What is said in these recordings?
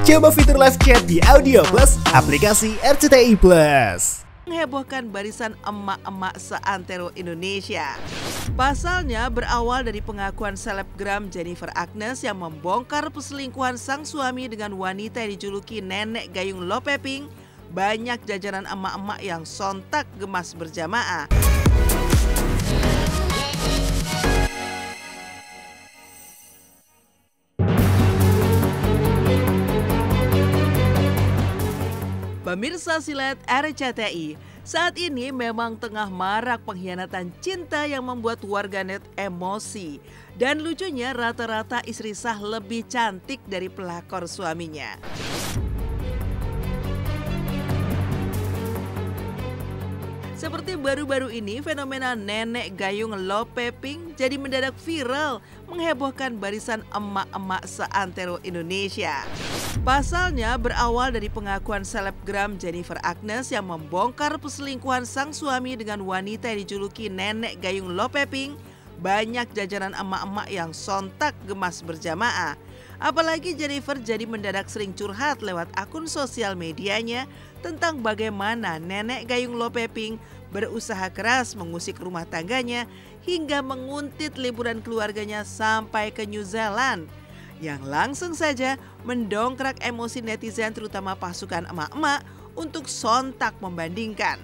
Coba fitur live chat di Audio Plus, aplikasi RCTI Plus. Menghebohkan barisan emak-emak seantero Indonesia. Pasalnya berawal dari pengakuan selebgram Jennifer Agnez yang membongkar perselingkuhan sang suami dengan wanita yang dijuluki Nenek Gayung Lopeping. Banyak jajanan emak-emak yang sontak gemas berjamaah. Pemirsa silet RCTI, saat ini memang tengah marak pengkhianatan cinta yang membuat warganet emosi. Dan lucunya rata-rata istri sah lebih cantik dari pelakor suaminya. Seperti baru-baru ini, fenomena Nenek Gayung Lopeping jadi mendadak viral, menghebohkan barisan emak-emak seantero Indonesia. Pasalnya berawal dari pengakuan selebgram Jennifer Agnez yang membongkar perselingkuhan sang suami dengan wanita yang dijuluki Nenek Gayung Lopeping. Banyak jajanan emak-emak yang sontak gemas berjamaah. Apalagi Jennifer jadi mendadak sering curhat lewat akun sosial medianya tentang bagaimana Nenek Gayung Lopeping berusaha keras mengusik rumah tangganya hingga menguntit liburan keluarganya sampai ke New Zealand. Yang langsung saja mendongkrak emosi netizen terutama pasukan emak-emak untuk sontak membandingkan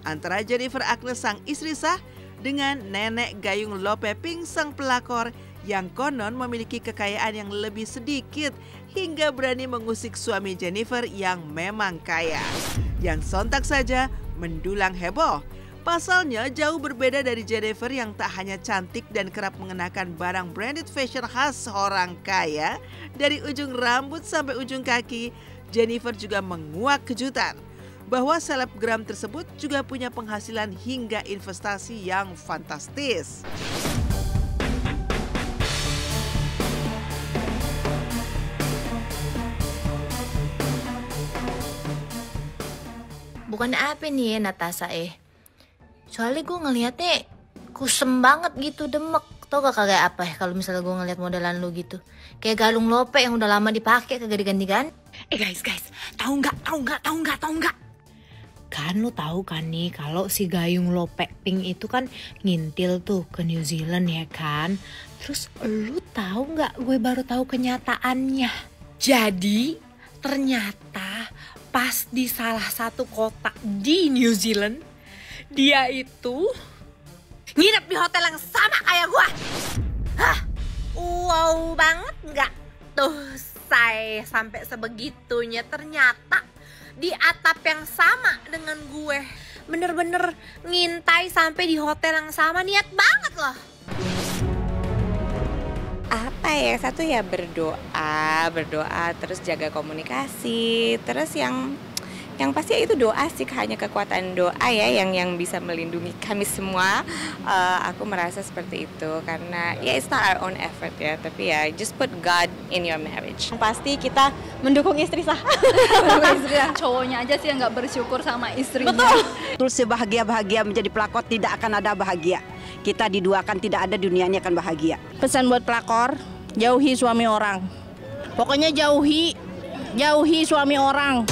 antara Jennifer Agnez sang istri sah dengan Nenek Gayung Lopeping sang pelakor yang konon memiliki kekayaan yang lebih sedikit hingga berani mengusik suami Jennifer yang memang kaya. Yang sontak saja mendulang heboh. Pasalnya jauh berbeda dari Jennifer yang tak hanya cantik dan kerap mengenakan barang branded fashion khas orang kaya, dari ujung rambut sampai ujung kaki, Jennifer juga menguak kejutan bahwa selebgram tersebut juga punya penghasilan hingga investasi yang fantastis. Bukan apa nih Natasha soalnya gue ngeliatnya kusem banget gitu, demek. Tau gak kayak apa ya kalau misalnya gue ngeliat modelan lu gitu, kayak Galung Lope yang udah lama dipakai kagak diganti-ganti. Guys, tahu nggak? Kan lu tahu kan nih kalau si Gayung Lopeping itu kan ngintil tuh ke New Zealand ya kan. Terus lu tahu nggak, gue baru tahu kenyataannya. Jadi ternyata pas di salah satu kota di New Zealand, dia itu nginep di hotel yang sama kayak gua. Hah, wow banget nggak tuh saya sampai sebegitunya, ternyata di atap yang sama dengan gue. Bener-bener ngintai sampai di hotel yang sama, niat banget loh. Apa ya, satu ya berdoa terus jaga komunikasi, terus yang pasti itu doa sih, hanya kekuatan doa ya yang bisa melindungi kami semua. Aku merasa seperti itu karena ya it's not our own effort ya, tapi ya just put God in your marriage. Pasti kita mendukung istri sah. Cowoknya aja sih yang nggak bersyukur sama istrinya. Betul, sebahagia-bahagia menjadi pelakor tidak akan ada bahagia. Kita diduakan tidak ada, dunia ini akan bahagia. Pesan buat pelakor, jauhi suami orang. Pokoknya jauhi suami orang.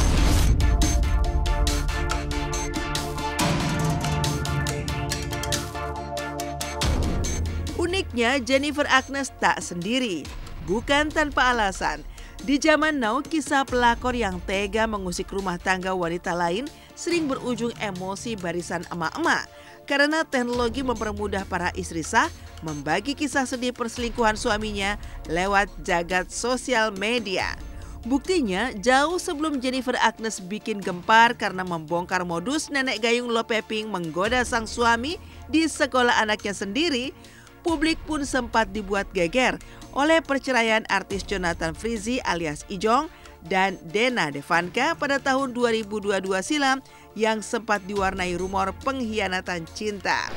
Uniknya Jennifer Agnez tak sendiri, bukan tanpa alasan. Di zaman now, kisah pelakor yang tega mengusik rumah tangga wanita lain sering berujung emosi barisan emak-emak. Karena teknologi mempermudah para istri sah membagi kisah sedih perselingkuhan suaminya lewat jagat sosial media. Buktinya, jauh sebelum Jennifer Agnez bikin gempar karena membongkar modus Nenek Gayung Lopeping menggoda sang suami di sekolah anaknya sendiri, publik pun sempat dibuat geger oleh perceraian artis Jonathan Frizzy alias Ijong dan Dena Devanka pada tahun 2022 silam yang sempat diwarnai rumor pengkhianatan cinta.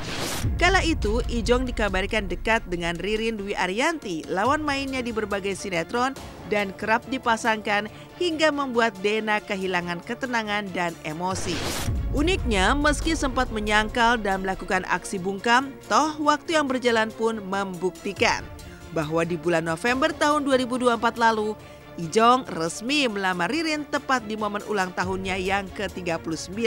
Kala itu, Ijong dikabarkan dekat dengan Ririn Dwi Ariyanti, lawan mainnya di berbagai sinetron dan kerap dipasangkan hingga membuat Dena kehilangan ketenangan dan emosi. Uniknya, meski sempat menyangkal dan melakukan aksi bungkam, toh waktu yang berjalan pun membuktikan bahwa di bulan November tahun 2024 lalu, Ijong resmi melamar Ririn tepat di momen ulang tahunnya yang ke-39.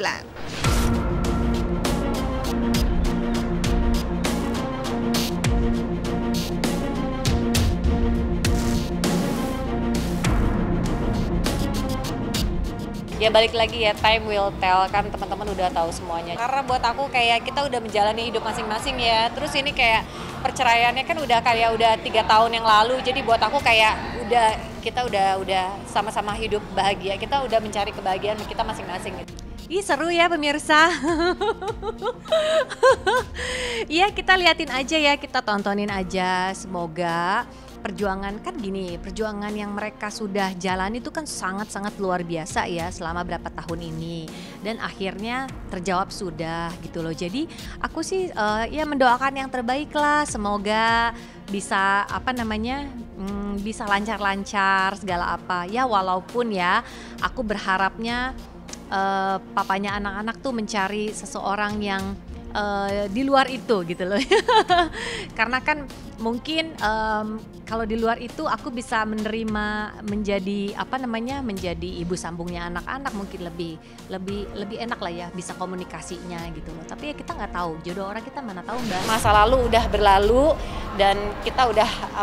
Ya balik lagi ya, time will tell, kan teman-teman udah tahu semuanya. Karena buat aku kayak kita udah menjalani hidup masing-masing ya. Terus ini kayak perceraiannya kan udah 3 tahun yang lalu. Jadi buat aku kayak kita udah sama-sama hidup bahagia. Kita udah mencari kebahagiaan kita masing-masing gitu. Ih seru ya pemirsa. Iya kita liatin aja ya, kita tontonin aja. Semoga perjuangan kan gini, perjuangan yang mereka sudah jalani itu kan sangat-sangat luar biasa ya selama berapa tahun ini, dan akhirnya terjawab sudah gitu loh. Jadi aku sih ya mendoakan yang terbaik lah, semoga bisa bisa lancar-lancar segala apa ya, walaupun ya aku berharapnya papanya anak-anak tuh mencari seseorang yang di luar itu gitu loh. Karena kan mungkin kalau di luar itu aku bisa menerima menjadi menjadi ibu sambungnya anak-anak, mungkin lebih enak lah ya, bisa komunikasinya gitu loh. Tapi ya kita nggak tahu, jodoh orang kita mana tahu Mbak. Masa lalu udah berlalu dan kita udah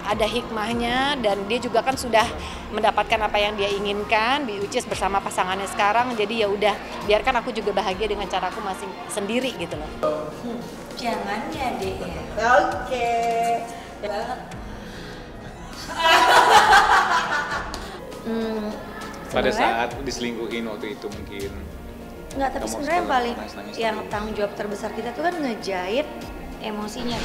ada hikmahnya, dan dia juga kan sudah mendapatkan apa yang dia inginkan, which is bersama pasangannya sekarang. Jadi ya udah, biarkan aku juga bahagia dengan caraku masing sendiri gitu loh. Jangan ya deh. Oke. Banget. Pada saat diselingkuhin waktu itu mungkin. Enggak, tapi sebenarnya yang paling tanggung jawab terbesar kita tuh kan ngejahit emosinya.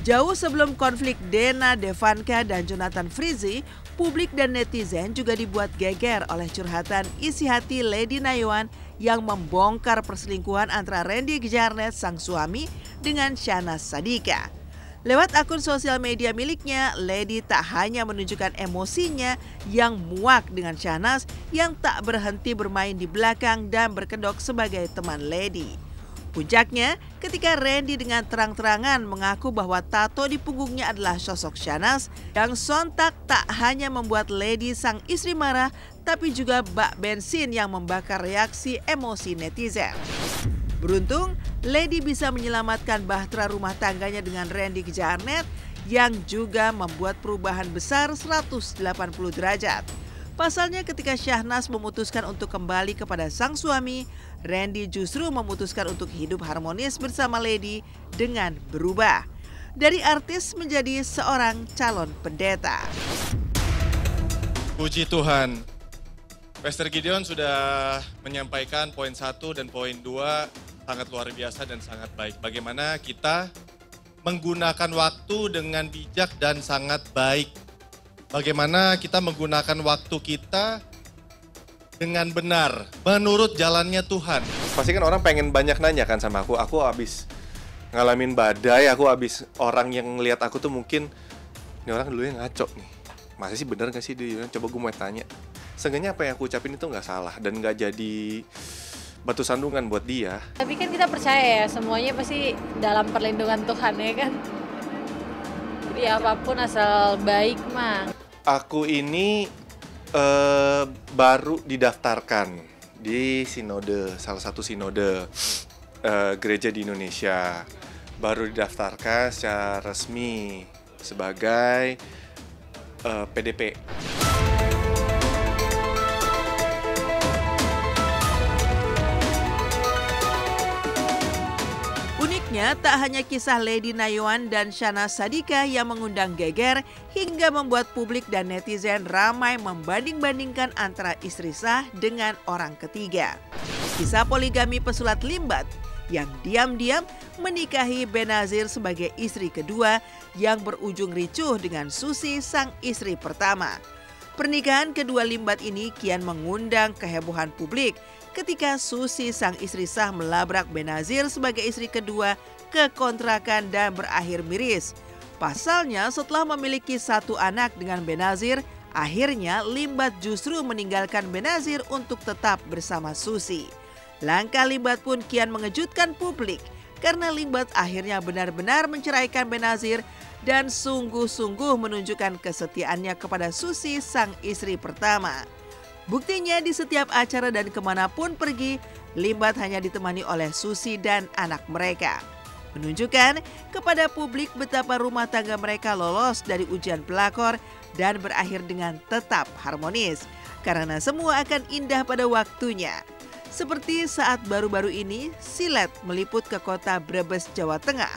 Jauh sebelum konflik Dena Devanka dan Jonathan Frizzy, publik dan netizen juga dibuat geger oleh curhatan isi hati Lady Nayuan yang membongkar perselingkuhan antara Randy Gjarnet sang suami dengan Syahnaz Sadiqah. Lewat akun sosial media miliknya, Lady tak hanya menunjukkan emosinya yang muak dengan Syahnaz yang tak berhenti bermain di belakang dan berkedok sebagai teman Lady. Puncaknya ketika Randy dengan terang-terangan mengaku bahwa tato di punggungnya adalah sosok Syahnaz, yang sontak tak hanya membuat Lady sang istri marah, tapi juga bak bensin yang membakar reaksi emosi netizen. Beruntung, Lady bisa menyelamatkan bahtera rumah tangganya dengan Randy Gjarnet yang juga membuat perubahan besar 180 derajat. Pasalnya ketika Syahnaz memutuskan untuk kembali kepada sang suami, Randy justru memutuskan untuk hidup harmonis bersama Lady dengan berubah dari artis menjadi seorang calon pendeta. Puji Tuhan, Pastor Gideon sudah menyampaikan poin 1 dan poin 2 sangat luar biasa dan sangat baik. Bagaimana kita menggunakan waktu dengan bijak dan sangat baik. Bagaimana kita menggunakan waktu kita dengan benar, menurut jalannya Tuhan. Pasti kan orang pengen banyak nanya kan sama aku habis ngalamin badai, aku habis orang yang ngelihat aku tuh mungkin, ini orang dulu yang ngaco nih. Masa sih bener gak sih dia? Coba gue mau tanya. Seenggaknya apa yang aku ucapin itu gak salah dan gak jadi batu sandungan buat dia. Tapi kan kita percaya ya, semuanya pasti dalam perlindungan Tuhan ya kan. Jadi apapun asal baik mah. Aku ini baru didaftarkan di sinode, salah satu sinode gereja di Indonesia. Baru didaftarkan secara resmi sebagai PDP. Uniknya, tak hanya kisah Lady Nayuan dan Syahnaz Sadiqah yang mengundang geger hingga membuat publik dan netizen ramai membanding-bandingkan antara istri sah dengan orang ketiga. Kisah poligami pesulap Limbat yang diam-diam menikahi Benazir sebagai istri kedua yang berujung ricuh dengan Susi sang istri pertama. Pernikahan kedua Limbat ini kian mengundang kehebohan publik ketika Susi sang istri sah melabrak Benazir sebagai istri kedua ke kontrakan dan berakhir miris. Pasalnya setelah memiliki 1 anak dengan Benazir, akhirnya Limbat justru meninggalkan Benazir untuk tetap bersama Susi. Langkah Limbat pun kian mengejutkan publik karena Limbat akhirnya benar-benar menceraikan Benazir dan sungguh-sungguh menunjukkan kesetiaannya kepada Susi, sang istri pertama. Buktinya di setiap acara dan kemanapun pergi, Limbat hanya ditemani oleh Susi dan anak mereka. Menunjukkan kepada publik betapa rumah tangga mereka lolos dari ujian pelakor dan berakhir dengan tetap harmonis. Karena semua akan indah pada waktunya. Seperti saat baru-baru ini, Silet meliput ke kota Brebes, Jawa Tengah.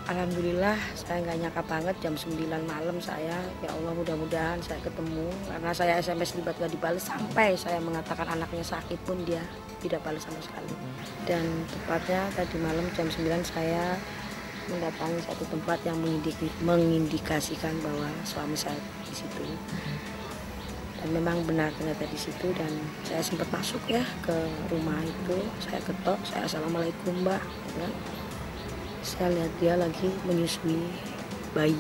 Alhamdulillah saya nggak nyangka banget jam 9 malam saya, ya Allah mudah-mudahan saya ketemu. Karena saya SMS Limbat gak dibalas sampai saya mengatakan anaknya sakit pun dia tidak balas sama sekali. Dan tepatnya tadi malam jam 9 saya mendatangi satu tempat yang mengindikasikan bahwa suami saya di situ. Dan memang benar ternyata di situ dan saya sempat masuk ya ke rumah itu, saya ketok, saya assalamualaikum mbak. Ya. Saya lihat dia lagi menyusui bayi.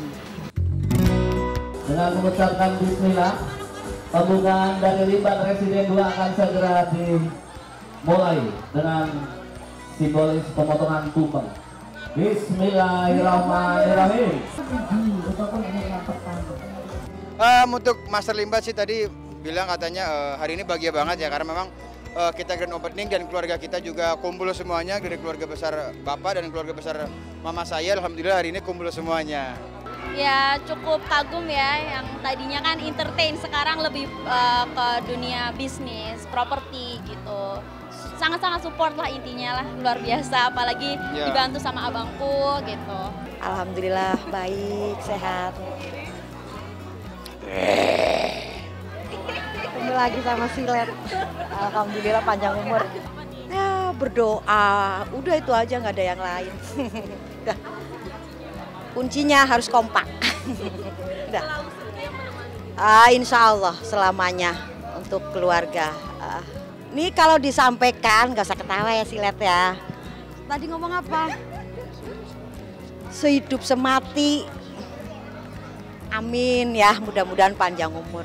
Dengan mengucapkan bismillah, pembukaan dari Limbat Residen 2 akan segera dimulai dengan simbolis pemotongan tumpeng. Bismillahirrahmanirrahim. Untuk Master Limbat sih tadi bilang katanya hari ini bahagia banget ya karena memang kita grand opening dan keluarga kita juga kumpul semuanya dari keluarga besar Bapak dan keluarga besar Mama saya. Alhamdulillah hari ini kumpul semuanya. Ya cukup kagum ya, yang tadinya kan entertain sekarang lebih ke dunia bisnis, properti gitu. Sangat-sangat support lah intinya lah, luar biasa apalagi dibantu sama abangku gitu. Alhamdulillah baik, sehat. Ketemu lagi sama Silet. Alhamdulillah panjang umur. Ya berdoa, udah itu aja nggak ada yang lain. Udah. Kuncinya harus kompak. Udah. Insya Allah selamanya untuk keluarga. Ini kalau disampaikan nggak usah ketawa ya Silet ya. Tadi ngomong apa? Sehidup semati. Amin ya, mudah-mudahan panjang umur.